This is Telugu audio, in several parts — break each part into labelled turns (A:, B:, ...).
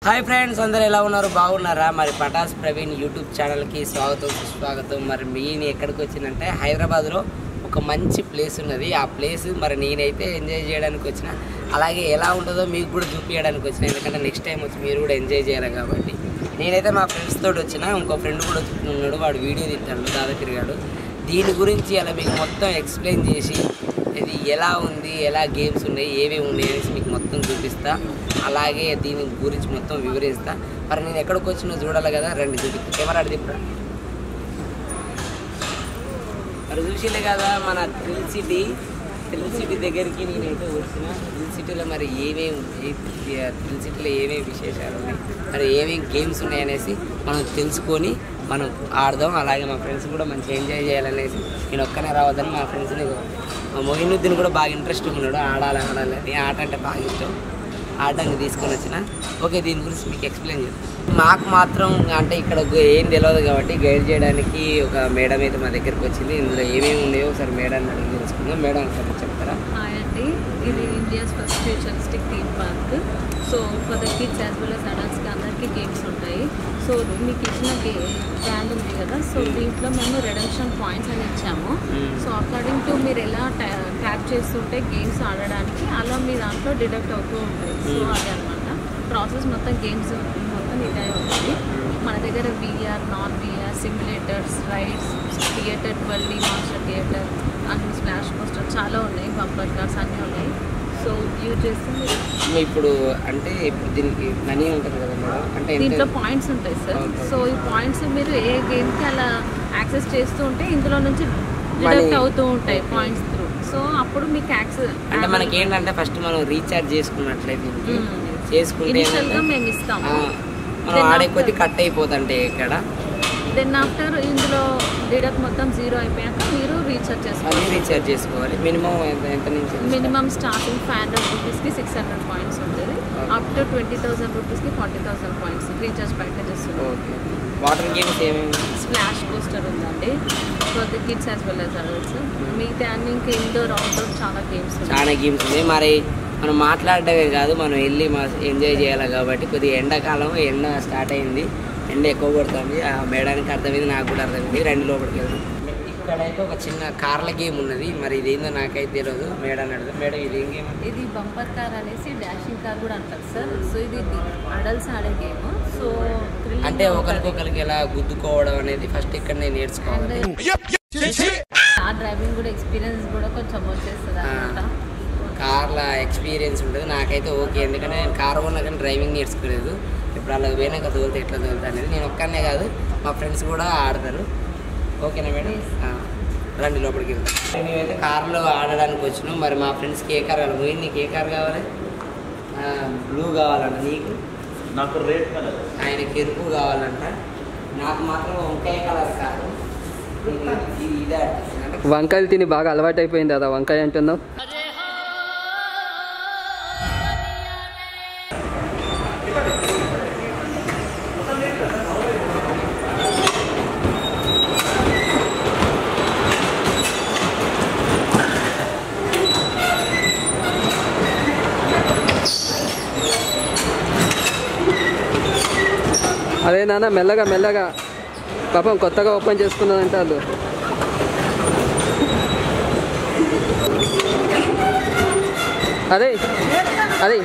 A: హాయ్ ఫ్రెండ్స్, అందరూ ఎలా ఉన్నారు? బాగున్నారా? మరి పటాస్ ప్రవీణ్ యూట్యూబ్ ఛానల్కి స్వాగతం సుస్వాగతం. మరి నేను ఎక్కడికి వచ్చినంటే హైదరాబాద్లో ఒక మంచి ప్లేస్ ఉన్నది. ఆ ప్లేస్ మరి నేనైతే ఎంజాయ్ చేయడానికి వచ్చిన, అలాగే ఎలా ఉంటుందో మీకు కూడా చూపించడానికి వచ్చిన. ఎందుకంటే నెక్స్ట్ టైం వచ్చి మీరు కూడా ఎంజాయ్ చేయాలి కాబట్టి నేనైతే మా ఫ్రెండ్స్ తోటి వచ్చిన. ఇంకో ఫ్రెండ్ కూడా ఉన్నాడు, వాడు వీడియో తీస్తాడు, దాదా తిరిగాడు. దీని గురించి అలా మీకు మొత్తం ఎక్స్ప్లెయిన్ చేసి ఇది ఎలా ఉంది, ఎలా గేమ్స్ ఉన్నాయి, ఏమేమి ఉన్నాయి అనేసి మీకు మొత్తం చూపిస్తా. అలాగే దీని గురించి మొత్తం వివరిస్తా. మరి నేను ఎక్కడికి వచ్చినా చూడాలి కదా, రండి చూపిస్తా. కెమెరా అడిగిప్పుడు మరి చూసిండే కదా మన థ్రిల్ సిటీ దగ్గరికి నేనైతే వచ్చిన. థ్రిల్ సిటీలో మరి ఏమేమి ఉన్నాయి, థ్రిల్ సిటీలో ఏమేమి విశేషాలు ఉన్నాయి, మరి ఏమేమి గేమ్స్ ఉన్నాయి అనేసి మనం తెలుసుకొని మనం ఆడదాం. అలాగే మా ఫ్రెండ్స్ కూడా మంచిగా ఎంజాయ్ చేయాలనేసి నేను ఒక్కనే రావద్దని మా ఫ్రెండ్స్ని, మా మొహినుద్దీన్ కూడా బాగా ఇంట్రెస్ట్గా ఉన్నాడు ఆడాలని. ఆట అంటే బాగా ఇష్టం, ఆడడానికి తీసుకొని వచ్చిన. ఓకే, దీని గురించి మీకు ఎక్స్ప్లెయిన్ చేస్తాను. మాకు మాత్రం అంటే ఇక్కడ ఏం తెలియదు కాబట్టి గైడ్ చేయడానికి ఒక మేడం అయితే మా దగ్గరికి వచ్చింది. ఇందులో ఏమేమి ఉన్నాయో ఒకసారి మేడం అడిగి తెలుసుకుందాం. మేడం ఒకసారి చెప్తారా?
B: హాయ్ అండి, ఇది India's first futuristic theme park. So for the kids as well as అడల్ట్స్కి అందరికీ గేమ్స్ ఉంటాయి. సో మీకు ఇచ్చిన బ్రాండ్ ఉంది కదా, సో దీంట్లో మేము రెడెంప్షన్ పాయింట్స్ అని ఇచ్చాము. సో అకార్డింగ్ టు మీరు ఎలా ట్యాప్ చేస్తుంటే గేమ్స్ ఆడడానికి అలా మీ దాంట్లో డిడక్ట్ అవుతూ ఉంటాయి. సో అదే అనమాట ప్రాసెస్. మొత్తం గేమ్స్ మొత్తం ఇదే ఉంటుంది. మన దగ్గర VR, non VR, simulators, rides, theatre 12D master theatre and splash coaster చాలా ఉన్నాయి. బంపర్ కార్స్ అన్నీ ఉన్నాయి. సో యూజ్ చేస్తుంది.
A: ఇప్పుడు అంటే ఇప్పుడు దీనికి మనీ ఉంటుంది కదా మేడం, అంటే
B: దీంట్లో పాయింట్స్ ఉంటాయి సార్. సో ఈ పాయింట్స్ మీరు ఏ గేమ్కి అలా యాక్సెస్ చేస్తూ ఉంటే ఇందులో నుంచి డిడక్ట్ అవుతూ ఉంటాయి పాయింట్స్ త్రూ. సో అప్పుడు మీకు యాక్సెస్
A: అంటే మనకి ఏంటంటే ఫస్ట్ మనం రీఛార్జ్ చేసుకున్నట్లయితే చేసుకుంటే
B: మేము ఇస్తాము.
A: మనం ఆడే కొద్ది కట్ అయిపోతుంటే ఇక్కడ
B: దెన్ ఆఫ్టర్ ఇందులో డిడక్ట్ మొత్తం 0 అయిపోయాక మీరు రీఛార్జ్ చేసుకోవాలి.
A: మినిమం ఎంత నుంచి?
B: మినిమం స్టార్టింగ్ 500 రూపీస్కి 600 పాయింట్స్ ఉంటుంది. అప్ టు 20,000 రూపీస్కి 40,000 points recharge packages.
A: Okay. Water games ఏమేమి?
B: స్ప్లాష్ కోస్టర్ ఉందండి for the kids as well as adults. మిగతా అన్ని ఇంకా ఇండోర్ అవుట్డోర్ చాలా గేమ్స్
A: ఉన్నాయి. మరి మనం మాట్లాడటమే కాదు, మనం వెళ్ళి ఎంజాయ్ చేయాలి కాబట్టి కొద్దిగా ఎండాకాలం, ఎండ స్టార్ట్ అయింది, ఎండ ఎక్కువ కొడుతుంది. ఆ మేడానికి అర్థమైంది, నాకు కూడా అర్థమైంది. రెండు లోపలికి వెళ్దాం. ఇక్కడైతే ఒక చిన్న కార్ల గేమ్ ఉన్నది. మరి ఇదేందో నాకైతే తెలియదు. మేడం అడుగుతుంది. మేడం ఇది ఏం గేమ్?
B: ఇది బంపర్ కార్ అనేసి డాషింగ్ కార్ కూడా అంటారు సార్. సో ఇది అడల్ట్స్ ఆడే గేమ్. సో
A: అంటే ఒకరికొకరికి ఎలా గుద్దుకోవడం అనేది ఫస్ట్ ఇక్కడ నేను నేర్చుకోవాలి.
B: కార్ డ్రైవింగ్ కూడా ఎక్స్పీరియన్స్ కూడా కొంచెం వచ్చేస్తుంది అన్నమాట.
A: కార్ల ఎక్స్పీరియన్స్ ఉంటుంది నాకైతే. ఓకే, ఎందుకంటే నేను కారు ఉన్నా కానీ డ్రైవింగ్ నేర్చుకోలేదు. ఇప్పుడు అలా పోయినాక తోలితే ఎట్లా తోలుతా అనేది. నేను ఒక్కనే కాదు, మా ఫ్రెండ్స్ కూడా ఆడతారు. ఓకేనా మేడం? రండి లోపలికి వెళ్తాం. మేమైతే కార్లో ఆడడానికి వచ్చినాం. మరి మా ఫ్రెండ్స్కి ఏ కార్ కావాలి? పోయింది. నీకు ఏ కార్ కావాలి? బ్లూ కావాలంట. నీకు?
C: నాకు రెడ్ కలర్.
A: ఆయనకి ఎరుపు కావాలంట. నాకు మాత్రం వంకాయ కలర్ కాదు. ఇదే
D: వంకాయలు తిని బాగా అలవాటు అయిపోయింది కదా వంకాయ అంటున్నావు. అదే నాన్న, మెల్లగా పాపం కొత్తగా ఓపెన్ చేసుకున్నదంటే వాళ్ళు. అదే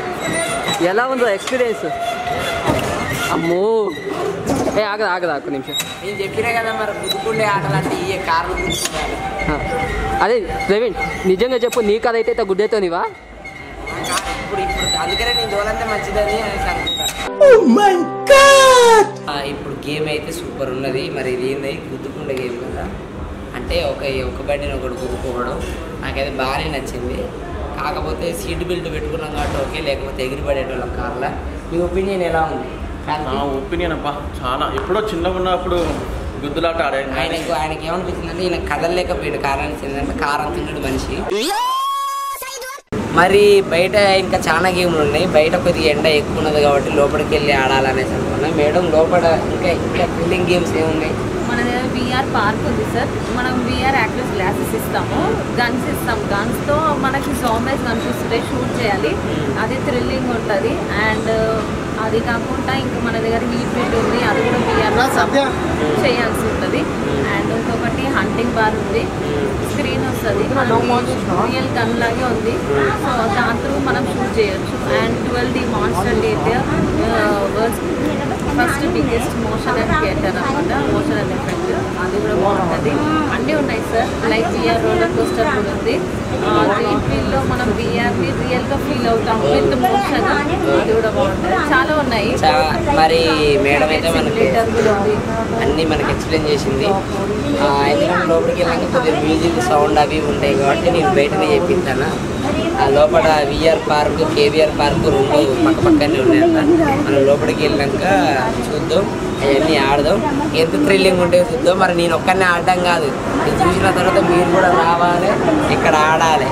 D: ఎలా ఉందో ఎక్స్పీరియన్స్? అమ్మో, ఆగదా ఒక్క నిమిషం.
A: నేను చెప్పినా కదా మరి గుద్దుకుండే ఆటలంటే ఈ కార్లు.
D: అదే ప్రవీణ్, నిజంగా చెప్పు, నీ కథ అయితే గుడ్డైతే నీవా?
A: ఇప్పుడు అందుకనే నేను దోలంటే మంచిదని అనుకుంటాను. ఇప్పుడు గేమ్ అయితే సూపర్ ఉన్నది. మరి ఇది ఏంది? గుద్దుకుండే గేమ్ కదా, అంటే ఒక బండిని ఒకటి గుద్దుకోవడం నాకైతే బాగానే నచ్చింది. కాకపోతే సీట్ బెల్ట్ పెట్టుకున్నాం కాబట్టి ఓకే, లేకపోతే ఎగిరి పడేటోళ్ళం కార్లో. మీ ఒపీనియన్ ఎలా ఉంది?
C: నా ఒపీనియన్ అబ్బా చాలా, ఎప్పుడో చిన్నగా ఉన్నప్పుడు గుద్దులాట ఆడే.
A: ఆయనకి ఏమనిపించిందంటే ఈయన కదలలేకపోయాడు. కారణం ఏంటంటే కారం తిన్నాడు మనిషి. మరి బయట ఇంకా చాలా గేమ్లు ఉన్నాయి. బయట కొద్దిగా ఎండ ఎక్కువ ఉన్నది కాబట్టి లోపలికి వెళ్ళి ఆడాలనేసి అనుకున్నాం. మేడం లోపల ఇంకా థ్రిల్లింగ్ గేమ్స్ ఏమున్నాయి?
B: మన దగ్గర VR పార్క్ ఉంది సార్. మనం VR యాక్టివ్ గ్లాసెస్ ఇస్తాము, గన్స్ ఇస్తాం. గన్స్తో మనకి జాంబీస్ కనిపిస్తుంటే షూట్ చేయాలి, అది థ్రిల్లింగ్ ఉంటుంది. అండ్ అది కాకుండా ఇంకా మన దగ్గర హీట్ బెడ్ ఉంది, అది కూడా VR చేయాల్సి ఉంటుంది. అండ్ ఇంకొకటి హంటింగ్ బార్ ఉంది, స్క్రీన్ వస్తుంది, రియల్ గన్ లాగే ఉంది. సో దాంతో మనం షూట్ చేయొచ్చు. And 12D monster theatre first biggest motion and theatre అనమాట, మోషన్ అండ్ ఎఫెక్ట్, అది కూడా బాగుంటుంది. అన్నీ ఉన్నాయి sir. Like VR roller coaster కూడా ఉంది. జైంట్ వీల్లో మనం VRని రియల్గా ఫీల్ అవుతాం విత్ మోషన్, అది కూడా బాగుంటుంది. చాలా ఉన్నాయి.
A: మరి మేడం అయితే మనకి అన్నీ మనకి ఎక్స్ప్లెయిన్ చేసింది. ఎందుకంటే లోపలికి వెళ్ళాక కొద్దిగా మ్యూజిక్ సౌండ్ అవి ఉంటాయి కాబట్టి నేను బయటనే చెప్పించాను. ఆ లోపల VR పార్క్, KVR పార్క్ రెండు పక్క పక్కనే ఉన్నాయంట. మనం లోపలికి వెళ్ళాక చూద్దాం, అవన్నీ ఆడదాం, ఎంత థ్రిల్లింగ్ ఉంటే చూద్దాం. మరి నేను ఒక్కనే ఆడడం కాదు, నేను చూసిన తర్వాత మీరు కూడా రావాలి, ఇక్కడ ఆడాలి.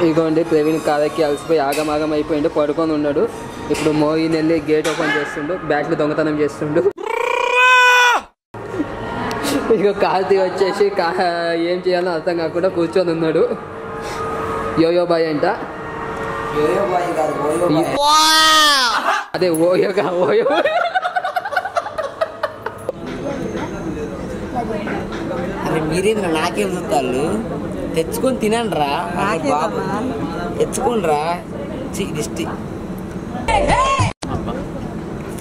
D: ఇదిగోండి ప్రవీణ్ కాదకి అలసిపోయి ఆగమాగం అయిపోయిండు, పడుకొని ఉన్నాడు. ఇప్పుడు మోయిన్ వెళ్ళి గేట్ ఓపెన్ చేస్తుండు, బ్యాట్లు దొంగతనం చేస్తుండు. ఇక కార్తీ వచ్చేసి ఏం చేయాలో అర్థం కాకుండా కూర్చొని ఉన్నాడు. యోయో బాయ్ అంట, అదే ఓయోగా ఓయో.
A: అరే మీరేంద్ర నాకేం చూస్తాళ్ళు, తెచ్చుకొని తినండి రా బాబు, తెచ్చుకోండి రా. దిష్టి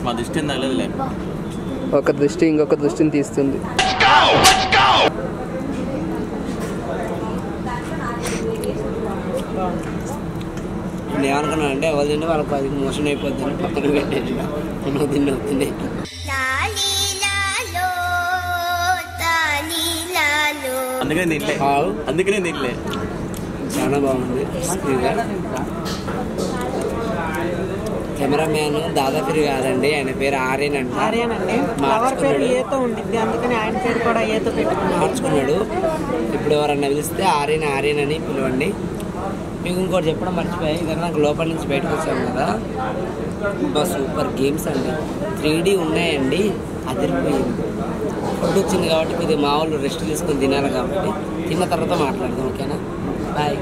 C: మా దృష్టి తగలేదులే.
D: ఒక దృష్టి ఇంకొక దృష్టిని తీస్తుంది.
A: నేను ఏమనుకున్నానంటే ఎవరు తింటే వాళ్ళకి అది మోషన్ అయిపోద్దని పక్కన పెట్టేసి తిన్నవుతుంది.
C: అందుకనే నీట్లే
A: చాలా బాగుంది. కెమెరామ్యాన్ దాదాపు కాదండి, ఆయన పేరు ఆర్యన్ అంట. మార్చుకున్నాడు. ఇప్పుడు ఎవరన్నా పిలిస్తే ఆర్యన్ ఆర్యన్ అని పిలవండి. మీకు ఇంకోటి చెప్పడం మర్చిపోయాయి, ఇదన్నా నాకు లోపల నుంచి బయటకు వచ్చాము కదా, సూపర్ గేమ్స్ అండి, 3D ఉన్నాయండి, అదిరిపోయింది. ఫుడ్ వచ్చింది కాబట్టి కొద్దిగా మా వాళ్ళు రెస్ట్ తీసుకొని తినాలి కాబట్టి తిన్న తర్వాత మాట్లాడదాం, ఓకేనా? బాయ్.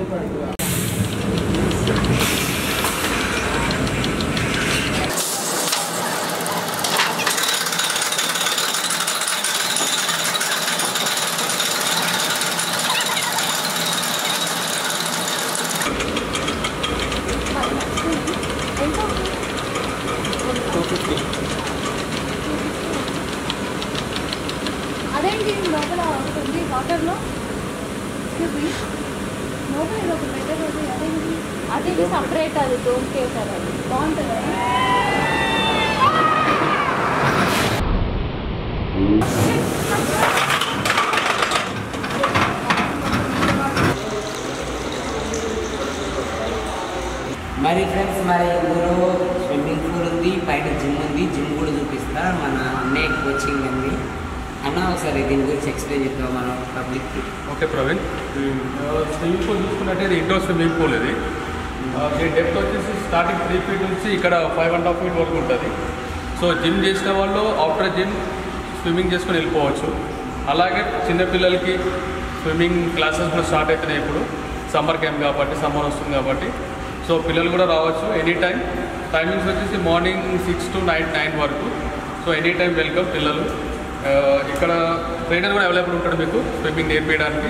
B: అదేంటి లోపల ఉంది వాటర్లో లోపల బెటర్ అదేంటి, అదేంటి సపరేట్, అది డోమ్ కేవ్ కదా, అది బాగుంటుంది.
A: మరి ఫ్రెండ్స్, మరి ఇందులో స్విమ్మింగ్ పూల్ ఉంది, పైన జిమ్ ఉంది, జిమ్ కూడా చూపిస్తా. మన అన్నయ్య కోచింగ్ ఉంది అన్న, ఒకసారి దీని గురించి ఎక్స్ప్లెయిన్ చేద్దాం మన పబ్లిక్కి.
E: ఓకే ప్రవీణ్, స్విమ్మింగ్ పూల్ చూసుకున్నట్టే ఇది ఇండోర్ స్విమ్మింగ్ పూల్. ఇది దీని డెప్త్ వచ్చేసి స్టార్టింగ్ 3 feet నుంచి ఇక్కడ 5.5 feet వరకు ఉంటుంది. సో జిమ్ చేసిన వాళ్ళు ఆఫ్టర్ జిమ్ స్విమ్మింగ్ చేసుకొని వెళ్ళిపోవచ్చు. అలాగే చిన్నపిల్లలకి స్విమ్మింగ్ క్లాసెస్ కూడా స్టార్ట్ అవుతున్నాయి ఇప్పుడు, సమ్మర్ క్యాంప్ కాబట్టి, సమ్మర్ వస్తుంది కాబట్టి. సో పిల్లలు కూడా రావచ్చు ఎనీ టైం. టైమింగ్స్ వచ్చేసి మార్నింగ్ 6 to 9 వరకు. సో ఎనీ టైం వెల్కమ్ పిల్లలు. ఇక్కడ ట్రైనర్ కూడా అవైలబుల్ ఉంటాడు మీకు స్విమ్మింగ్ నేర్పించడానికి.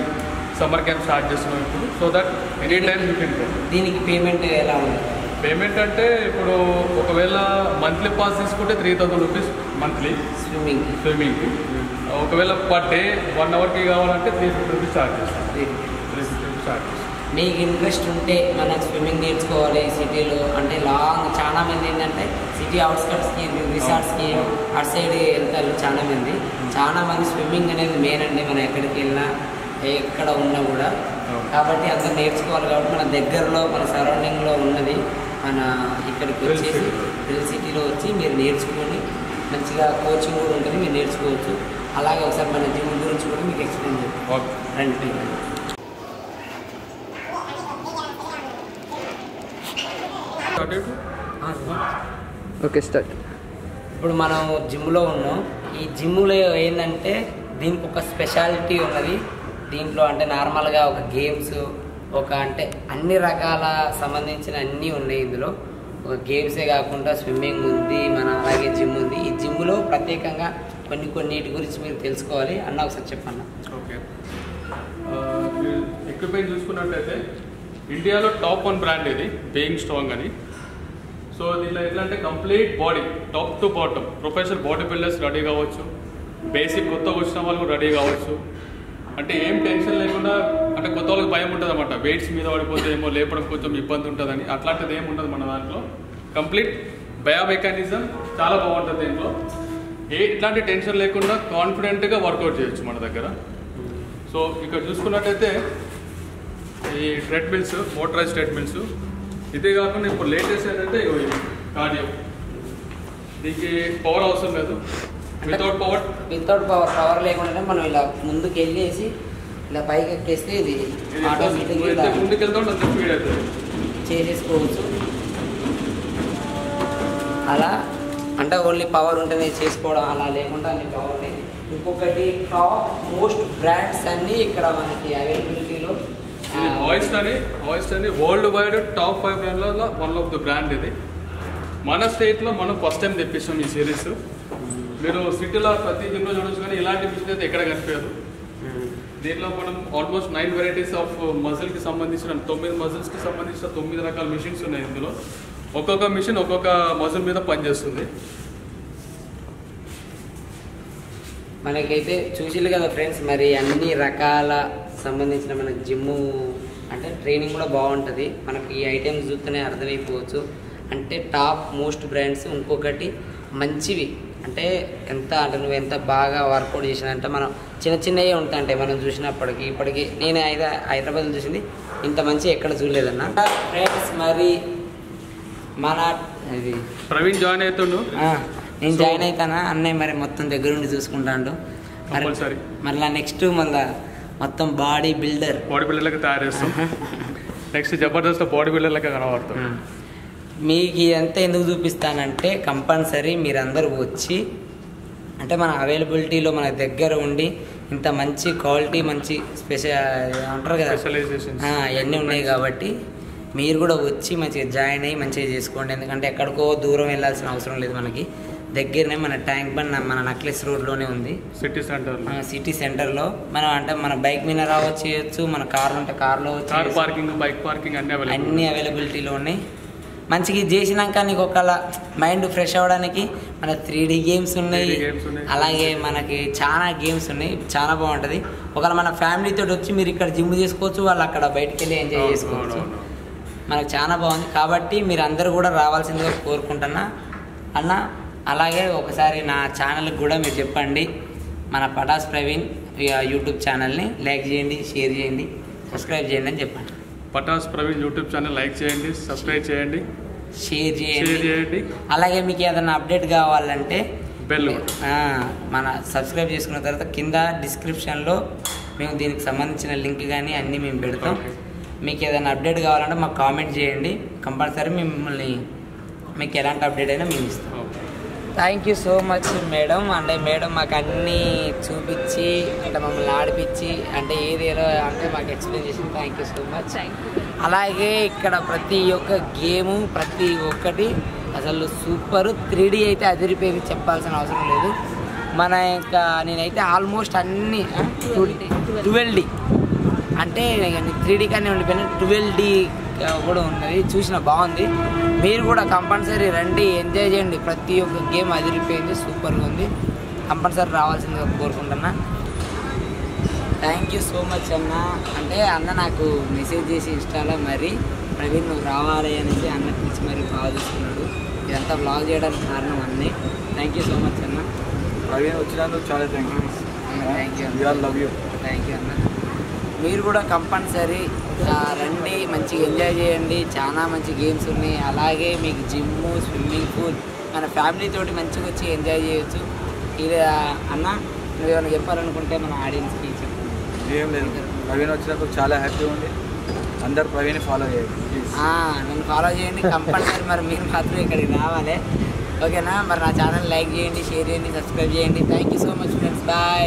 E: సమ్మర్ క్యాంప్ స్టార్ట్ చేస్తున్నాం ఇప్పుడు, so that any time you can go.
A: దీనికి పేమెంట్ ఎలా ఉంది?
E: పేమెంట్ అంటే ఇప్పుడు ఒకవేళ మంత్లీ పాస్ తీసుకుంటే 3000 రూపీస్ మంత్లీ స్విమ్మింగ్కి. ఒకవేళ పర్ డే 1 hourకి కావాలంటే 350 రూపీస్ ఛార్జ్ చేస్తాం. 350 రూపీస్ ఛార్జ్ చేస్తాం.
A: మీకు ఇంట్రెస్ట్ ఉంటే మనం స్విమ్మింగ్ నేర్చుకోవాలి సిటీలో అంటే లాంగ్, చాలా మంది ఏంటంటే సిటీ అవుట్స్కట్స్కి, రిసార్ట్స్కి అటు సైడ్ వెళ్తారు చాలా మంది. స్విమ్మింగ్ అనేది మెయిన్ అండి. మనం ఎక్కడికి వెళ్ళినా ఎక్కడ ఉన్నా కూడా. కాబట్టి అందరూ నేర్చుకోవాలి. కాబట్టి మన దగ్గరలో మన సరౌండింగ్లో ఉన్నది మన ఇక్కడికి వచ్చేసి థ్రిల్ సిటీలో వచ్చి మీరు నేర్చుకొని మంచిగా కోచింగ్ కూడా ఉంటుంది, మీరు నేర్చుకోవచ్చు. అలాగే ఒకసారి మన జిమ్ గురించి కూడా మీకు ఎక్స్ప్లెయిన్ చేస్తాను. రండి.
D: Okay start.
A: ఇప్పుడు మనం జిమ్లో ఉన్నాం. ఈ జిమ్లో ఏంటంటే దీనికి ఒక స్పెషాలిటీ ఉన్నది. దీంట్లో అంటే నార్మల్గా ఒక గేమ్స్ అంటే అన్ని రకాల సంబంధించిన అన్నీ ఉన్నాయి ఇందులో. ఒక గేమ్సే కాకుండా స్విమ్మింగ్ ఉంది, మన అలాగే జిమ్ ఉంది. ఈ జిమ్లో ప్రత్యేకంగా కొన్నిటి గురించి మీరు తెలుసుకోవాలి. అన్న ఒకసారి చెప్పన్నా.
E: ఓకే, ఎక్విప్మెంట్ చూసుకున్నట్లయితే ఇండియాలో టాప్ 1 బ్రాండ్ ఇది బీయింగ్ స్ట్రాంగ్ అని. సో దీనిలో ఎట్లా అంటే complete body top to bottom professional body builders ready కావచ్చు, బేసిక్ కొత్తగా వచ్చిన వాళ్ళు కూడా రెడీ కావచ్చు. అంటే ఏం టెన్షన్ లేకుండా, అంటే కొత్త వాళ్ళకి భయం ఉంటుంది అన్నమాట, వెయిట్స్ మీద పడిపోతే ఏమో లేపడం కొంచెం ఇబ్బంది ఉంటుందని. అట్లాంటిది ఏమి ఉండదు మన దాంట్లో. కంప్లీట్ బయో మెకానిజం చాలా బాగుంటుంది దీంట్లో. ఇట్లాంటి టెన్షన్ లేకుండా కాన్ఫిడెంట్గా వర్కౌట్ చేయొచ్చు మన దగ్గర. సో ఇక్కడ చూసుకున్నట్టయితే ఈ ట్రెడ్మిల్స్, మోటరైజ్ ట్రెడ్మిల్స్. ఇదే కాకుండా ఇప్పుడు లేటెస్ట్ ఏంటంటే కార్డియో. దీనికి పవర్ అవసరం లేదు, వితౌట్
A: పవర్ లేకుండా మనం ఇలా ముందుకు వెళ్ళేసి ఇలా పైకి ఎక్కేస్తే ఇది ఆటోమేటిక్గా
E: ముందుకు వెళ్తాం అంత స్పీడ్ అవుతుంది,
A: చేసేసుకోవచ్చు. అలా అంటే ఓన్లీ పవర్ ఉంటేనే చేసుకోవడం, అలా లేకుండా అన్ని పవర్ ఉన్నాయి. ఇంకొకటి టాప్ మోస్ట్ బ్రాండ్స్ అన్నీ ఇక్కడ మనకి అవైలబిలిటీలో.
E: వాయిస్ అని world wide top 5 బ్రాండ్లలో 1 of the brand ఇది. మన స్టేట్లో మనం ఫస్ట్ టైం తెప్పిస్తాం ఈ సిరీస్. మీరు సిటీలో ప్రతి జిమ్లో చూడొచ్చు, కానీ ఇలాంటి మిషన్ అయితే ఎక్కడ కనిపించదు. దీంట్లో మనం ఆల్మోస్ట్ 9 వెరైటీస్ ఆఫ్ మజిల్కి సంబంధించిన 9 మజిల్స్కి సంబంధించిన 9 రకాల మిషన్స్ ఉన్నాయి ఇందులో. ఒక్కొక్క మిషన్ ఒక్కొక్క మజిల్ మీద పనిచేస్తుంది.
A: మనకైతే చూసిల్లు కదా ఫ్రెండ్స్, మరి అన్ని రకాల సంబంధించిన మన జిమ్ము అంటే ట్రైనింగ్ కూడా బాగుంటుంది. మనకి ఈ ఐటమ్స్ చూస్తేనే అర్థమైపోవచ్చు. అంటే టాప్ మోస్ట్ బ్రాండ్స్. ఇంకొకటి మంచివి అంటే అంటే నువ్వు ఎంత బాగా వర్కౌట్ చేసినంటే మనం చిన్నవే ఉంటాయంటే మనం చూసినప్పటికీ ఇప్పటికీ నేను హైదరాబాద్లో చూసింది ఇంత మంచి ఎక్కడ చూడలేదన్న. ఫ్రెండ్స్ మరి మన ఇది
E: ప్రవీణ్ జాయిన్ అవుతుండు,
A: నేను జాయిన్ అవుతానా అన్నయ్య మరి మొత్తం దగ్గరుండి చూసుకుంటాడు. మళ్ళీ నెక్స్ట్ మొత్తం బాడీ బిల్డర్
E: లెక్క తయారు చేస్తాం. నెక్స్ట్ జబర్దస్త్ బాడీ బిల్డర్ లెక్క కనబడతాం.
A: మీకు ఇదంతా ఎందుకు చూపిస్తానంటే కంపల్సరీ మీరందరూ వచ్చి అంటే మన అవైలబిలిటీలో మన దగ్గర ఉండి ఇంత మంచి క్వాలిటీ మంచి అంటారు కదా అవన్నీ ఉన్నాయి. కాబట్టి మీరు కూడా వచ్చి మంచిగా జాయిన్ అయ్యి మంచిగా చేసుకోండి. ఎందుకంటే ఎక్కడికో దూరం వెళ్ళాల్సిన అవసరం లేదు. మనకి దగ్గరనే మన ట్యాంక్ బండ్ మన నక్లెస్ రోడ్లోనే ఉంది, సిటీ సెంటర్లో. మనం అంటే మన బైక్ మీద రావచ్చు, మన కార్లు ఉంటే కార్లో
E: పార్కింగ్, బైక్ పార్కింగ్
A: అన్ని అవైలబిలిటీలో ఉన్నాయి. మంచిగా చేసినాక నీకు ఒకలా మైండ్ ఫ్రెష్ అవ్వడానికి మన 3D గేమ్స్ ఉన్నాయి. అలాగే మనకి చాలా గేమ్స్ ఉన్నాయి, చాలా బాగుంటుంది. ఒకవేళ మన ఫ్యామిలీతో వచ్చి మీరు ఇక్కడ జిమ్ చేసుకోవచ్చు, వాళ్ళు అక్కడ బయటకు వెళ్ళి ఎంజాయ్ చేసుకోవచ్చు. మనకు చాలా బాగుంది. కాబట్టి మీరు అందరూ కూడా రావాల్సిందిగా కోరుకుంటున్నా అన్న. అలాగే ఒకసారి నా ఛానల్కి కూడా మీరు చెప్పండి, మన పటాస్ ప్రవీణ్ యూట్యూబ్ ఛానల్ని లైక్ చేయండి, షేర్ చేయండి, సబ్స్క్రైబ్ చేయండి అని చెప్పండి.
E: Patas Praveen YouTube channel like చేయండి, సబ్స్క్రైబ్ చేయండి,
A: షేర్ చేయండి. అలాగే మీకు ఏదైనా అప్డేట్ కావాలంటే
E: బెల్
A: మన సబ్స్క్రైబ్ చేసుకున్న తర్వాత కింద డిస్క్రిప్షన్లో మేము దీనికి సంబంధించిన లింక్ కానీ అన్నీ మేము పెడతాం. మీకు ఏదైనా అప్డేట్ కావాలంటే మాకు కామెంట్ చేయండి. కంపల్సరీ మీకు ఎలాంటి అప్డేట్ అయినా మేము ఇస్తాం. Thank you so much madam. అంటే మేడం మాకు అన్నీ చూపించి అంటే మమ్మల్ని ఆడిపించి అంటే ఏదేదో అంటే మాకు ఎక్స్ప్లెయిన్ చేసింది. Thank you so much. అలాగే ఇక్కడ ప్రతి ఒక్క గేము ప్రతి ఒక్కటి అసలు సూపర్. 3D అయితే అదిరిపోయింది, చెప్పాల్సిన అవసరం లేదు. మన ఇంకా నేనైతే ఆల్మోస్ట్ అన్నీ 12D అంటే 3D కానీ ఉండిపోయినా 12D కూడా ఉన్నది, చూసిన బాగుంది. మీరు కూడా కంపల్సరీ రండి, ఎంజాయ్ చేయండి. ప్రతి ఒక్క గేమ్ అదిరిపోయింది, సూపర్గా ఉంది. కంపల్సరీ రావాల్సిందిగా కోరుకుంటున్నా. థ్యాంక్ యూ సో మచ్ అన్న. అంటే అన్న నాకు మెసేజ్ చేసి ఇన్స్టాలో మరి ప్రవీణ్ నువ్వు రావాలి అనేసి అన్న పిలిచి మరి బాగా చూసుకున్నాడు. ఇదంతా బ్లాగ్ చేయడానికి కారణం అన్నీ. థ్యాంక్ యూ సో మచ్ అన్న.
F: ప్రవీణ్ వచ్చినందుకు చాలా thank you.
A: Thank you
F: love you.
A: Thank you అన్న. మీరు కూడా కంపల్సరీ రండి, మంచిగా ఎంజాయ్ చేయండి. చాలా మంచి గేమ్స్ ఉన్నాయి. అలాగే మీకు జిమ్, స్విమ్మింగ్ పూల్, మన ఫ్యామిలీ తోటి మంచిగా వచ్చి ఎంజాయ్ చేయొచ్చు. ఇది అన్న నువ్వేమైనా చెప్పాలనుకుంటే మన ఆడియన్స్కి చెప్పు.
F: ఏం లేదు, ప్రవీణ్ వచ్చినప్పుడు చాలా హ్యాపీగా ఉంది. అందరు ప్రవీణ్ ఫాలో చేయండి ప్లీజ్.
A: నన్ను ఫాలో చేయండి కంపల్సరీ. మరి మీరు మాత్రం ఇక్కడికి రావాలి, ఓకేనా? మరి నా ఛానల్ లైక్ చేయండి, షేర్ చేయండి, సబ్స్క్రైబ్ చేయండి. Thank you so much friends, bye.